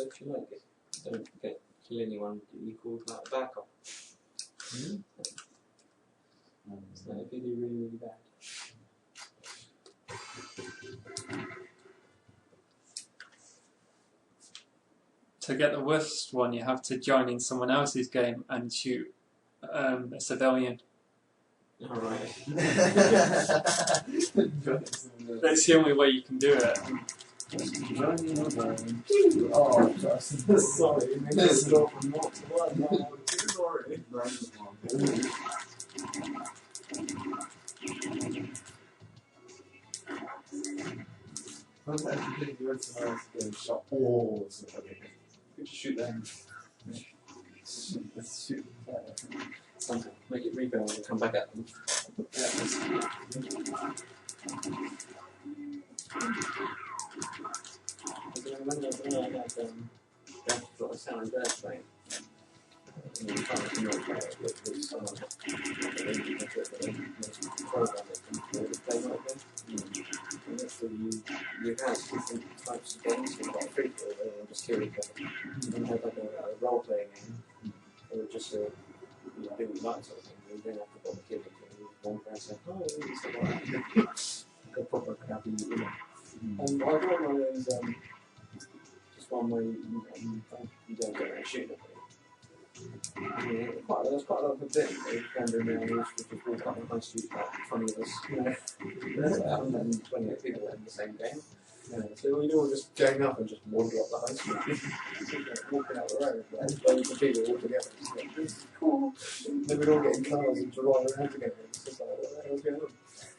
if you like it, don't kill anyone that you call like a bad cop. So if you do really, really bad. To get the worst one, you have to join in someone else's game and shoot a civilian. Alright. That's the only way you can do it. Joining a game. Oh, sorry. This is all from not to one. No, sorry. Sometimes you think you're supposed to shot all somebody. You could shoot them. Let's shoot them. Something. Make it rebound and come back at them. When I had got a San Andreas playing, and you can't play it with someone program it and play like this. And that's where you have different types of games. You've got free for it, and just kill each other. And you have like a role playing game, or just a do what you like sort of thing. You don't have to bother killing each other. One person, oh, it's like a proper crappy, you know. And I got one of those, just one where you don't go around shooting at people. There was quite a lot of bit that you can do now, which was quite a nice to like 20 of us, you know. There's like 128 people in the same game. So we'd all just gang up and just wander up the high street. Walking out the road, like loads of people all together. Just like, this is cool. Then we'd all get in cars and drive around together. It's just like, what the hell's going on?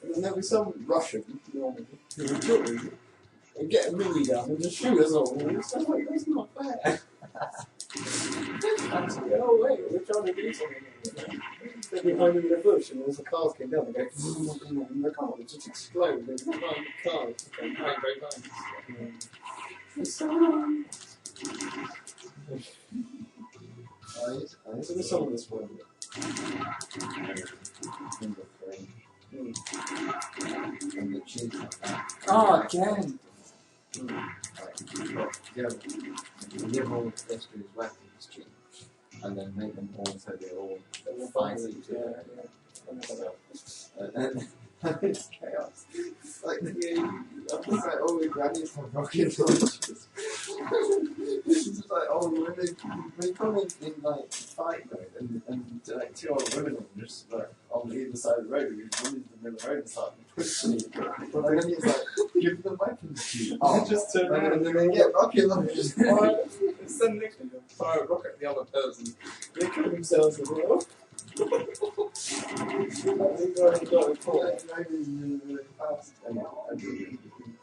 And then there'd be some Russian, normally, who would join and get a minigun and just shoot us all. And it's just like, that's not fair. Oh wait, we're trying to do something. They'd be hiding in a bush and as the cars came down, they go and the car would just explode. They'd be behind the car, just going bang, bang, bang. So there's some of this one. Number 3. And the cheese like that. Oh, again! Give all the pedestrians weapons cheap, and then make them all so they're all fight each other. And it's chaos. Like I'm just like, oh, we grannies have rocket launchers. It's just like, oh, they come in like fight mode, and like 2 old women are just like on either side of the road, we run into the middle of the road and start pushing each other. But then it's like, give them weapons to you. Just turn around and then they get rocket launchers. Stand next to them, fire a rocket at the other person. They kill themselves as well.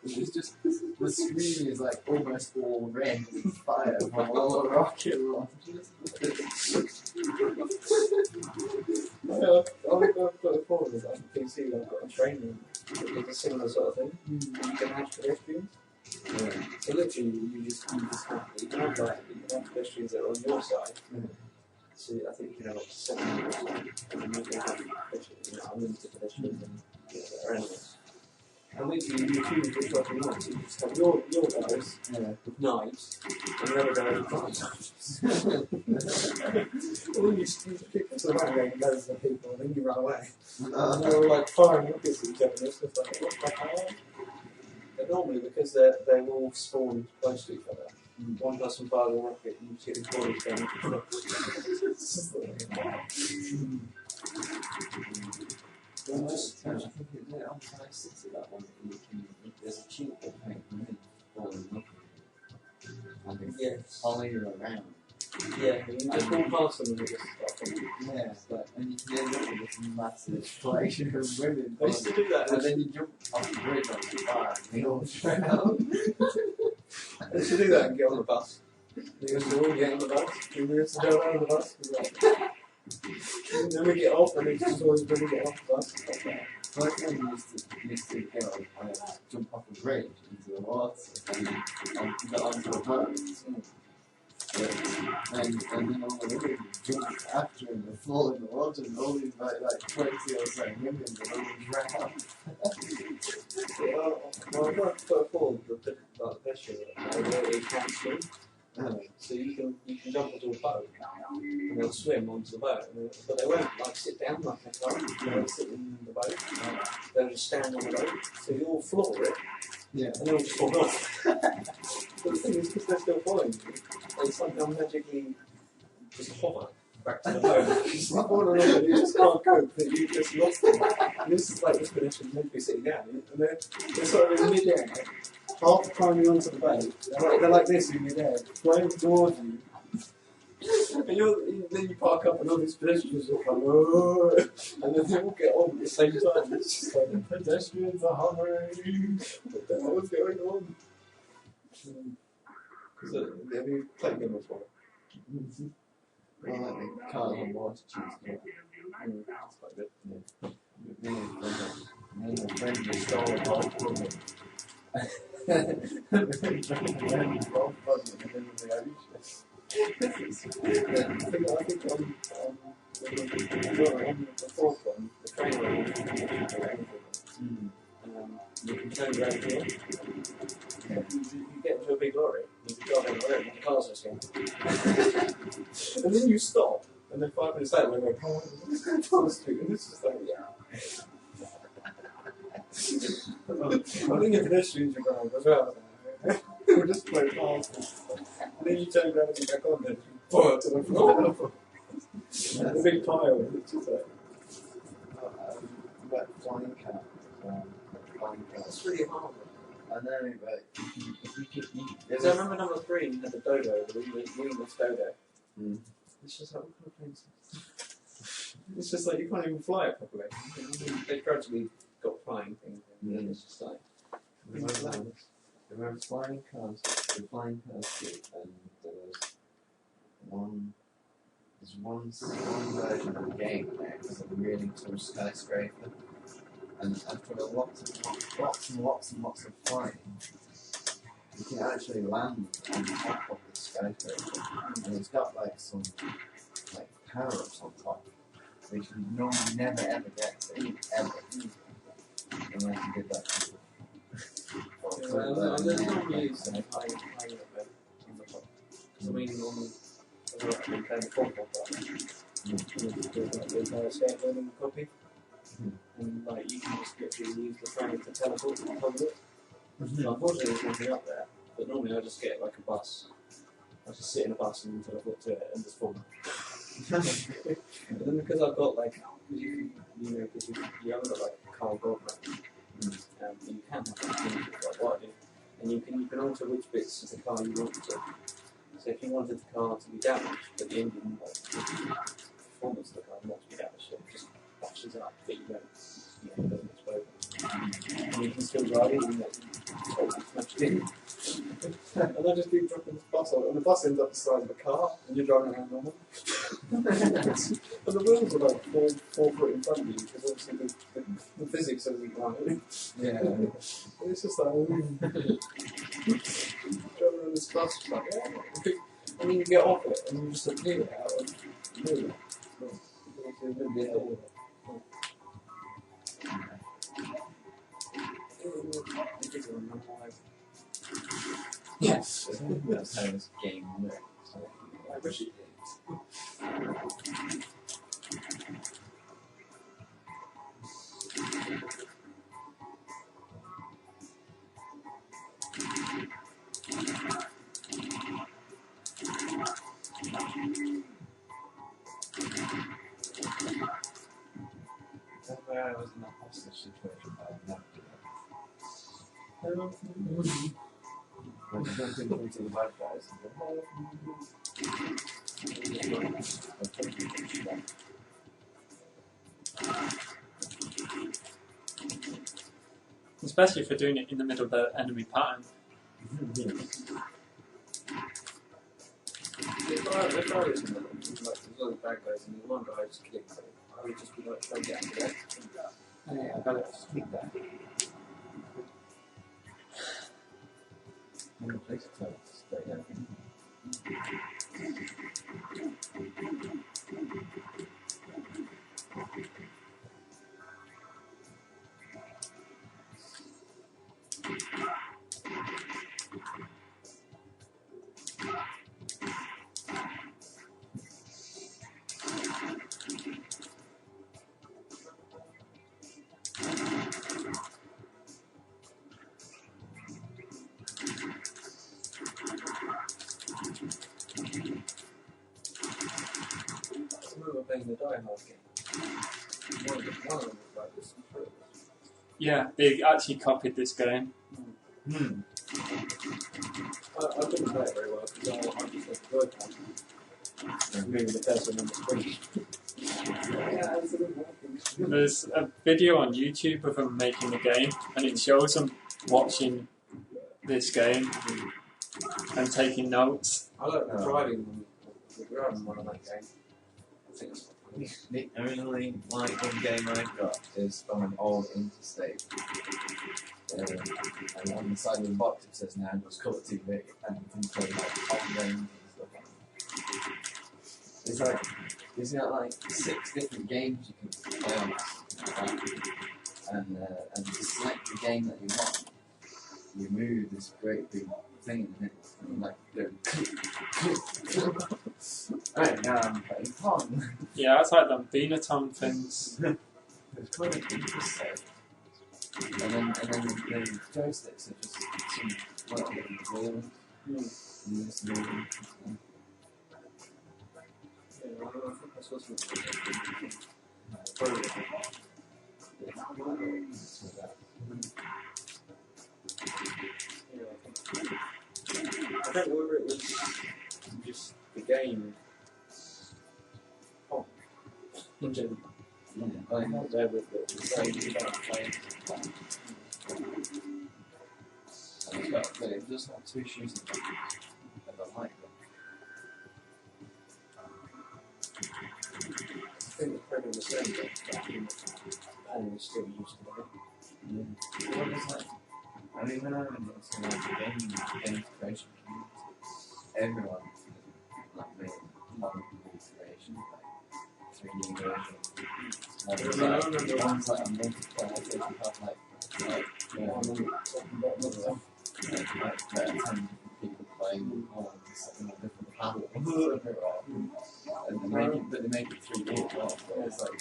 It's just the screen is like almost all red with fire from all the rocket launchers. Yeah, I've got a forward is on PC. I've got a training. It's a similar sort of thing. You can have pedestrians. So literally, you just have you can have pedestrians that are on your side. So I think you can have up to 7 on your side, and then you can have unlimited pedestrians and that are animals. And literally, you choose which one you want. So you just have your guys with knives, and the other guys with knives. Or you just pick up the running and loads of people, and then you run away. And they're all like firing rockets at each other. It's just like, what the hell? But normally, because they're all spawned close to each other, one person fires a rocket and you see the bodies going. I think it did on Side City, that one. There's a cheat that makes them in falling rocket. And they follow you around. Yeah, you just walk past them and they just start thinking. Yeah, and you can end up with this massive collection of women. I used to do that. And then you jump off the bridge onto the fire and they all drown. I used to do that and get on the bus. They used to all get on the bus. We used to go around the bus. And then we get off and it's just always when we get off the bus. My friend used to go jump off a bridge into the water and get onto a boat. And then all the women jump after him and fall in the water and all these like 20 or so women that all drown. Well, I've got a forward for the pedestrian. They can't swim. So you can jump onto a boat and they'll swim onto the boat, but they won't like sit down like a car. They'll sit in the boat. They'll just stand on the boat. So you'll floor it, and they'll just fall off. But the thing is, because they're still following you, they somehow magically just hover back to the boat. It's not one or another. You just can't cope that you just lost them. And this is like this pedestrian meant to be sitting down, and they're sort of in mid-air, half climbing onto the boat. They're like this in mid-air, flying towards you. And then you park up and all these pedestrians will come, oh, and then they all get on at the same time. It's just like, the pedestrians are hovering. What the hell is going on? Because have you played them before? Well, like the cars on water cheese. That's quite good. Me and my friend just stole a golf club. Golf club in the middle of the ocean. I think on the fourth one, the train one, you can turn around here. You get into a big lorry, you can drive on the road, and the cars are going. And then you stop, and then 5 minutes later, we're going, oh, let's go down the street, and it's just like, yeah. I think if pedestrians are going as well. We'll just play fast. And then you turn around and you back on there. Oh, to the floor. The big pile. It's just like. But flying cat. It's really hard. I know, but if you keep. So I remember number 3, you had the dodo, the wingless dodo. It's just like, what kind of planes? It's just like, you can't even fly it properly. They've gradually got flying things. And it's just like. There were flying cars, the flying cars too, and there's one version of the game where it's a really tall skyscraper, and after lots of flying, you can actually land on top of the skyscraper, and it's got like some like power-ups on top, which you normally never ever get to, ever, unless you did that. There's no use in high on the top. Because I mean, normally, I've been playing football, but there's a skateboarding copy, and like you can just literally use the frame to teleport to the top of it. Unfortunately, there's nothing up there, but normally I just get like a bus. I just sit in a bus and teleport to it and just fall. But then because I've got like, you haven't got like Carl Goldman. You can have like what I do, and you can alter which bits of the car you want to. So if you wanted the car to be damaged, but the engine, like, the performance of the car not to be damaged, so it just bashes up, but you don't, it doesn't explode. And you can still drive it, even though it's totally smashed in. And I just keep dropping this bus on, and the bus ends up the size of a car, and you're driving around normal. And the wheels are like 4 foot in front of you, because obviously the physics isn't right. Yeah. And it's just like, driving around this bus, just like, yeah. And then you get off it, and you just appear out of nowhere. Yes. That's how this game works. I wish it did. That's where I was in a hostage situation, but I've never done that. I jumped into the bad guys and Especially if you're doing it in the middle of the enemy pattern. If I was in like, there's all the bad guys, and there's one guy just kicked it, I would just be like, trying to get out of there. yeah, I gotta just keep that. I'm gonna place it straight down. playing the Die Hard game. One of them was like this. Yeah, they actually copied this game. I couldn't play it very well because I just had the word count. Moving the cursor on the screen. Yeah, it's a bit working. There's a video on YouTube of them making the game, and it shows them watching this game and taking notes. I like the driving one on that game. I think it's funny. The only like one game I've got is from an old interstate. And on the side of the box it says now it's colour TV and you can play like old games and stuff like that. It's like there's like 6 different games you can play on this. And to select the game that you want, you move this great big thing in the middle and like go right now I'm playing Pong. Yeah, it's like them Beanatone things. It's quite an interesting. And then the joysticks are just some wheel. You just move them. Yeah, I think I saw something. Probably. I don't know whether it was just the game. Oh, in general. Yeah, There with the same about playing. but it does have 2 shooting buttons, and I like them. I think it's probably the same but Pong is still used to it. Yeah. What is that? I mean, when I went into like the game creation community, everyone like made Pong creation, like 3D version. One's like a multiplayer, so you have like 10 people playing on different panels everywhere. And they make it 3D as well, so it's like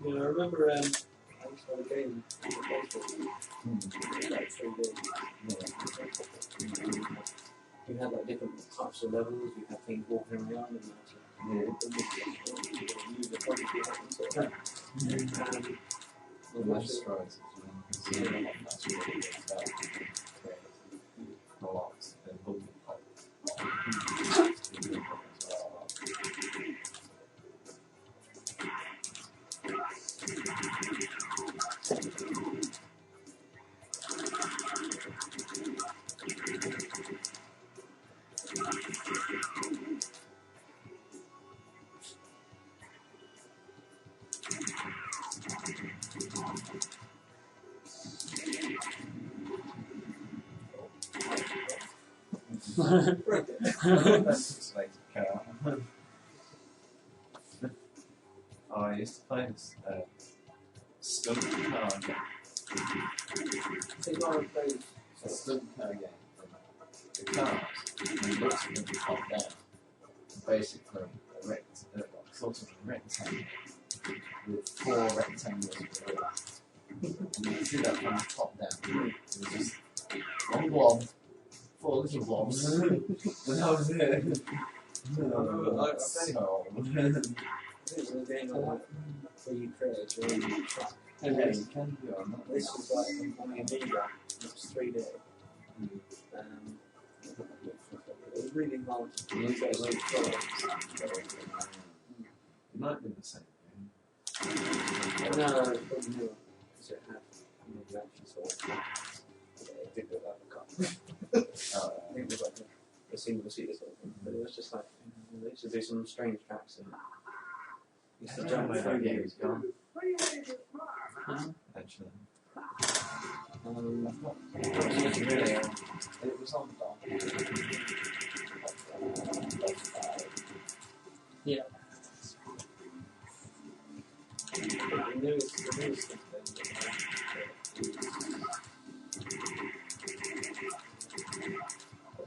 Yeah, I remember I used to have a game on Facebook, like 3D. We had like different types of levels, we had things walking around and use the project we had and sort of the nice strides as well. That's really good about co-ops and building That's like car. Oh, I used to play this stunt car game. I think I played It's a stunt car game. The cars, and it looks from the top down. Basically, sort of a rectangle with 4 rectangles below. And you can see that from the top down. It was just one blob, 4 little blobs, and that was it. So I think it was a game like that where you create your own track. yeah, you can do on that. This was like on the Amiga, it was 3D. It was really hard to You use get those those controls. It might be the same game. No, it's probably newer because it had you actually saw it did look like a car. I think it was like a single seater sort of thing, but it was just like they used to do some strange tracks and used to jump That through game you. is gone. Actually. It was on the Yeah. The newest thing that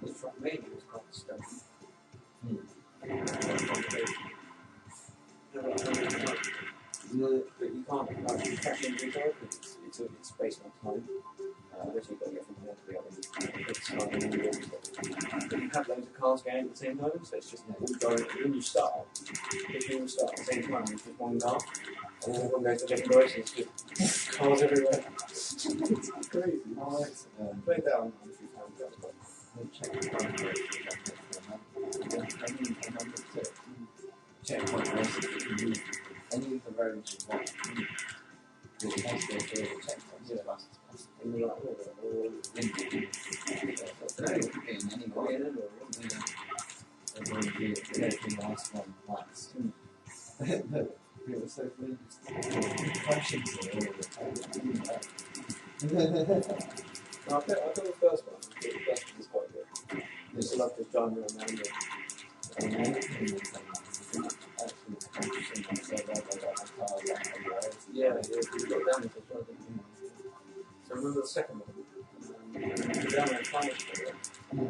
was from maybe was called Stone. But you can't like catch and resolve because it's based on time. Which you've got to get from one to the other. It's not really good. But you have loads of cars going at the same time, so it's just all going. When you start, if you all start at the same time, it's just one car, and then everyone goes to different directions, it's just cars everywhere. It's crazy. Play that on a few times. That's quite checkpoint races, you can use any of the roads you want. You can go through the checkpoints as fast as possible. in the right order, or No, it could be in any way. And then you get the last one last. It was so funny. Questions all the time. no, I got the first one. The first one is quite good. I just love this genre around it. Yeah, you got damage as well, didn't you? So remember the second one? Down there, Climate Spirit. And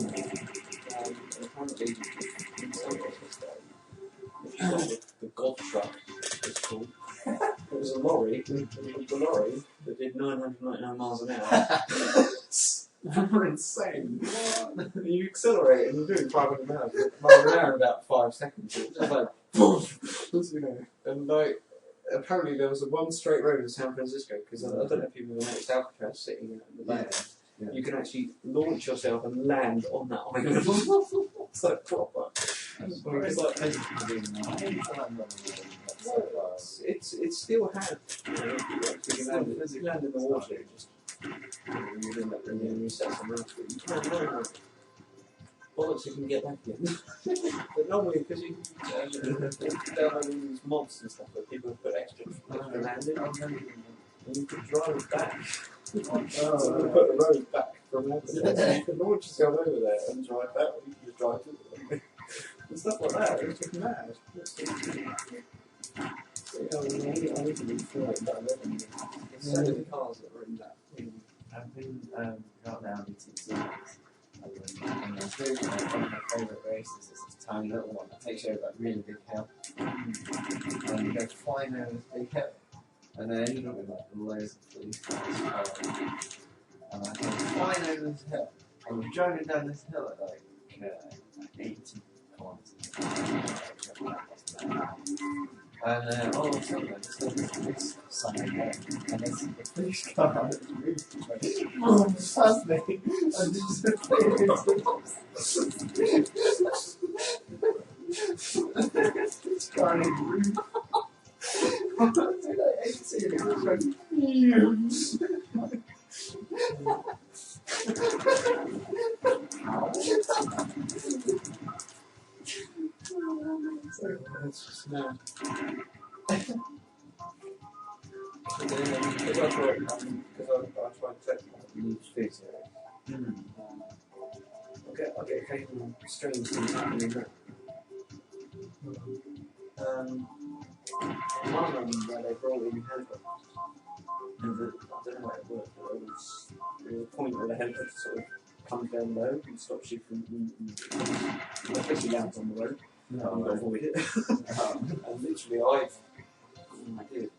apparently, in San Francisco, if you got the golf truck, it's called, it was a lorry, the lorry that did 999 miles an hour. We're insane. You accelerate and you're doing 500 miles an hour in about 5 seconds. It's just like, boom! You know, and like, apparently there was a one straight road in San Francisco, because I don't know if people noticed Alcatraz sitting in the back. Yeah. You can actually launch yourself and land on that island. It's like proper. It's like, it's still had. You know, you land in the water, you just you set some routes, but you can't know bollocks you can get back again. But normally, because you download these mods and stuff where people have put extra landing, and you can drive back. So you can put a road back from landing. So you can launch yourself over there and drive back, or you can just drive to it. And stuff like that, it's just mad. So, I need to be like that revenue. There's so many cars that are in that. I've been got down to TT and I was doing one of my favourite races is this tiny little one that takes you over that really big hill. And you go flying over this big hill. And I ended up with like loads of police cars following. And I was flying over this hill. I was driving down this hill at like 80 kilometres. And all of a sudden, I just saw this police sign there, and there's the police car on its roof, like, boom, past me, and just playing into the police car on its roof. I was like 80, and it was like, It's just mad. Because I thought, because I tried to take new streets here, I'll get occasional strange things happening there. One of them where they brought in helicopters, and I don't know how it worked, but there was a point where the helicopter sort of comes down low and stops you from, especially lands on the road. No, I'm going to avoid it. And literally, I did.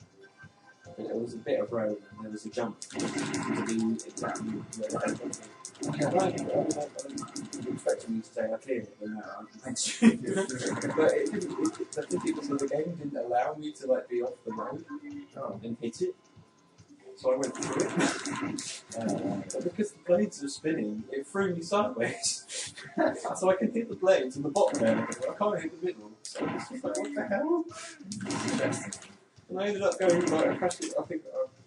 There was a bit of road and there was a jump to be exactly where the helicopter was. I was expecting you to say I cleared it, but no, thanks. But it didn't, the difficulty of the game didn't allow me to like be off the road and hit it. So I went through it. But because the blades were spinning, it threw me sideways. So I can hit the blades in the bottom there, but I can't hit the middle. So it's just like, what the hell? Interesting. And I ended up going, like, I crashed it, I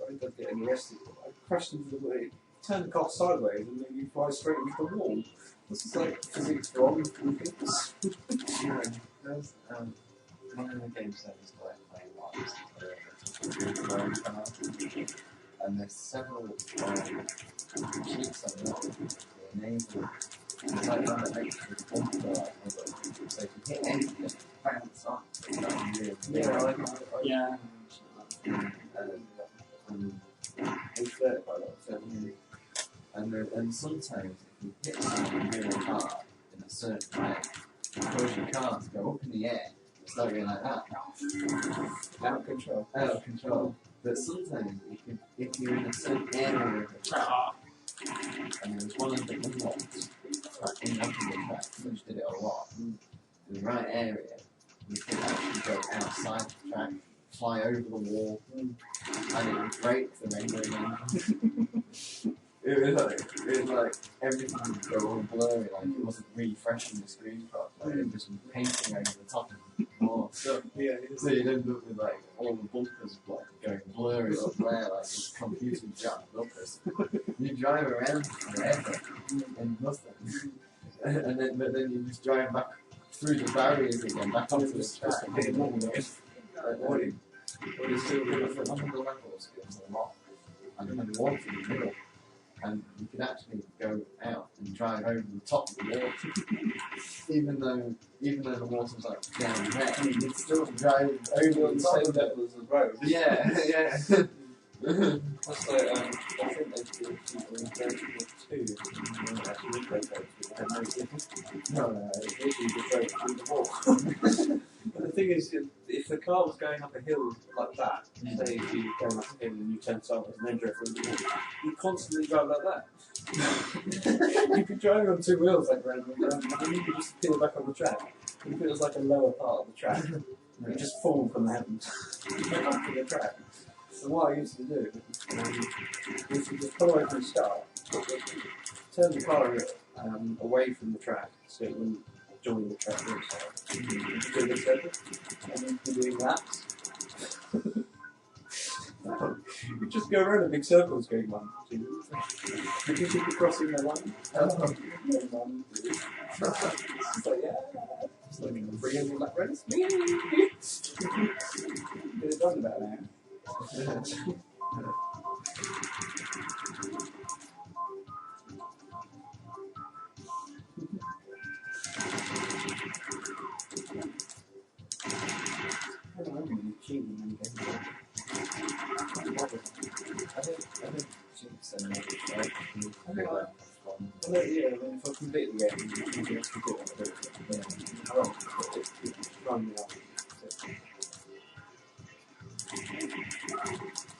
ended up getting arrested. I crashed into the blade, turned the car sideways, and then you fly straight into the wall. This is like physics wrong with things. There's one of the games that was like playing lots. And there's several cheats on that. The enable. It's like one that makes you bumper like so if you hit anything, it bounce off. Yeah. And sometimes if you hit something really hard in a certain way, it causes your car to go up in the air. It's not going like that. Out of control. Out of control. But sometimes if you're in a certain area of the track, and there was one of the unlocks in the track, which did it a lot. In the right area, you could actually go outside the track, fly over the wall, and it would break the rendering engine. It was like everything would go all blurry, like it wasn't refreshing the screen properly, like it was painting over the top of more stuff. Yeah, So you'd end up with like all the bumpers like going blurry up there, like this computer jacked bumpers. You drive around forever and nothing, but then you just drive back through the barriers again, back onto the track. What is still good for one of the levels is a lot, and then water in the middle. And you can actually go out and drive over the top of the water, even though the water's like down there. You can still drive over the top of it. Levels of road. Yeah, yeah. That's like, I think they do people in Virtua 2, actually had no difference. No, They literally just drove through the wall. But the thing is, if the car was going up a hill like that, say if you go up a hill and you turn sideways and then drove through the wall, you constantly drive like that. You could drive on two wheels like round and round, and then you could just peel back on the track. And if it was like a lower part of the track, you just fall from the heavens onto the track. So what I used to do is to just pull away from the start, turn the car away from the track so it wouldn't join the track inside. You do this circle, and then you're doing laps. You just go around in big circles going 1, 2, 3. Because you'd be crossing the line. 1, 2. It's like, yeah. It's like a 300 lap race. Get it done about now. I don't remember you cheating when you came back. I don't cheat so much. I think that's fun. Yeah, I mean, if I complete the game, you can just do it. Yeah, I won't. It's run me up.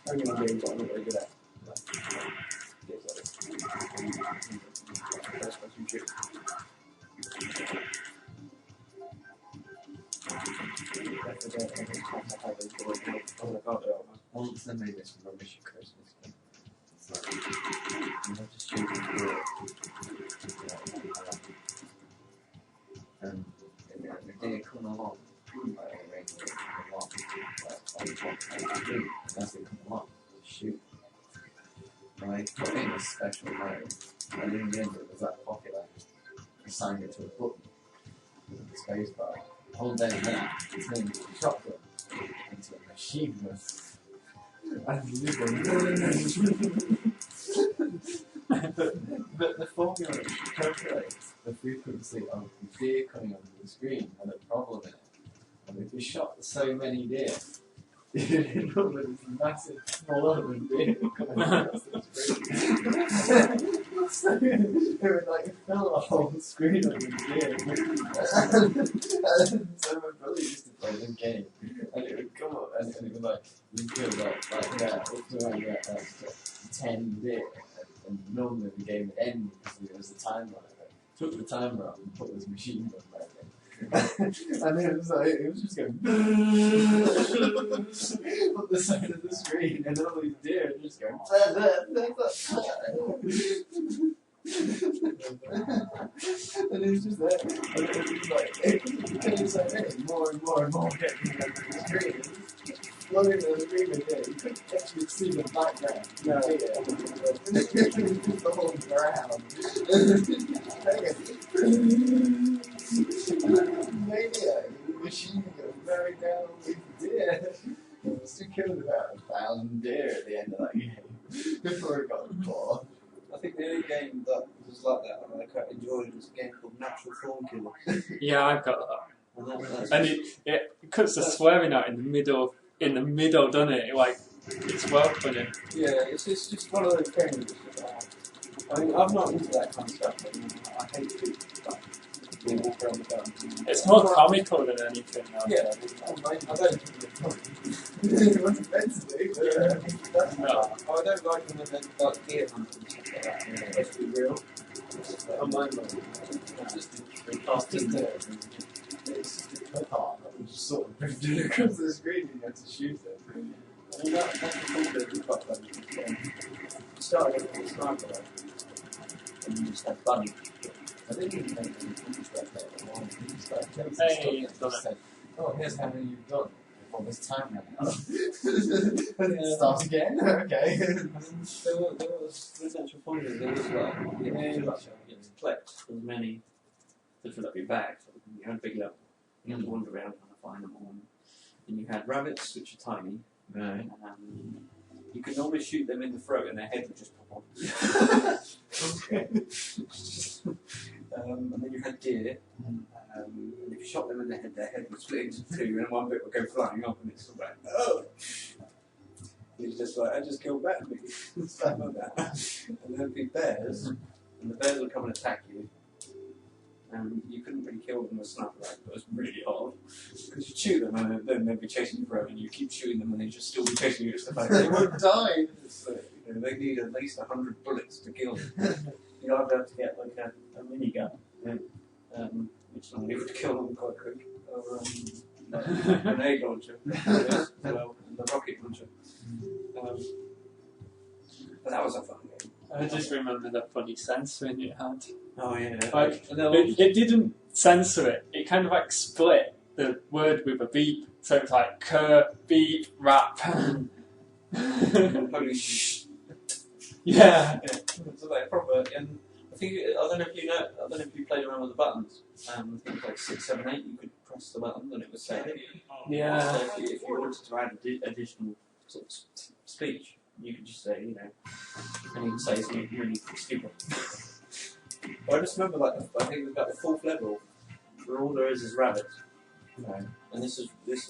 Only one game that I'm not very good at. First person shoot. Once they made this rubbish Christmas game, it's like, you have to shoot and do it. And the day come along, like a regular come along, as they come along, shoot. And I put in a special mode, and in the end it was that pocket I just assigned it to a button with the space bar. Hold down that, it turns into a shotgun, into a machine gun. And you just go, but the formula calculates the frequency of deer coming onto the screen had a problem in it. And if you shot so many deer, you end up with this massive swarm of deer coming across the screen. So it would like fill the whole screen up with deer. And so my brother used to play this game, and it would come up, and it was like, you'd kill like up to around 10 deer, and normally the game would end because there was a timer on it. Took the timer out and put this machine gun back in. And it was like, it was just going up the side of the screen, and all these deer are just going and it was just there, and it was just like, it became so many, more and more and more getting onto the screen. It was just floating on the screen with it. You couldn't actually see the background. No. It was just the whole ground. Maniac, the machine gun very down with deer. It still killed about 1,000 deer at the end of that game before it got caught. I think the only game that was like that and I quite enjoyed was a game called Natural Thorn Killer. Yeah, I've got that. That's And it cuts the swearing out in the middle, doesn't it? Like, it's well put in. yeah, it's just one of those games. I mean, I'm not into that kind of stuff. I hate it. But basically walk around the garden. It's more comical than anything else. Yeah, I don't think it's funny. It wasn't meant to be, but No. I don't like them when they're like deer hunting and stuff like that. You know, it's supposed to be real. I'm like, just it's just a clip art that was just sort of drifted across the screen and you had to shoot it. I mean, that's the cool bit of quite fun. You started with a sniper rifle, and you just had bunny. I didn't even make any footage back there. You just like, Hey, just said, oh, here's how many you've done. On this time now. Start again? Okay. There was actual fun. There was like, you had to collect as many to fill up your bag. So you had a big level. You had to wander around trying to find them all. And you had rabbits, which are tiny. Right. You could normally shoot them in the throat and their head would just pop on. Okay. And then you had deer. And if you shot them in the head, their head would split into two and one bit would go flying up and it's sort of like, oh! It's just like, I just killed that big. Stuff like that. And there'd be bears, and the bears would come and attack you. And you couldn't really kill them with a sniper rifle, but it was really hard. Because you shoot them and then they'd be chasing you forever, and you keep shooting them and they'd just still be chasing you. It's the fact they won't die. So, you know, they need at least 100 bullets to kill them. You either have to get like a minigun, which normally would kill them quite quick, or a grenade launcher, well, and the rocket launcher. But that was a fun game. I just remember the funny censoring it had. Oh yeah. Like, it didn't censor it. It kind of like split the word with a beep. So it's like beep, rap. Holy shh. Yeah. So like proper, and I don't know if you played around with the buttons. I think like 6, 7, 8, you could press the button and it would say. Yeah. So if you wanted to add additional sort of speech, you could just say, you know, and you could say something really stupid. But I just remember, like, I think it was about the 4th level, where all there is rabbits. Right. And this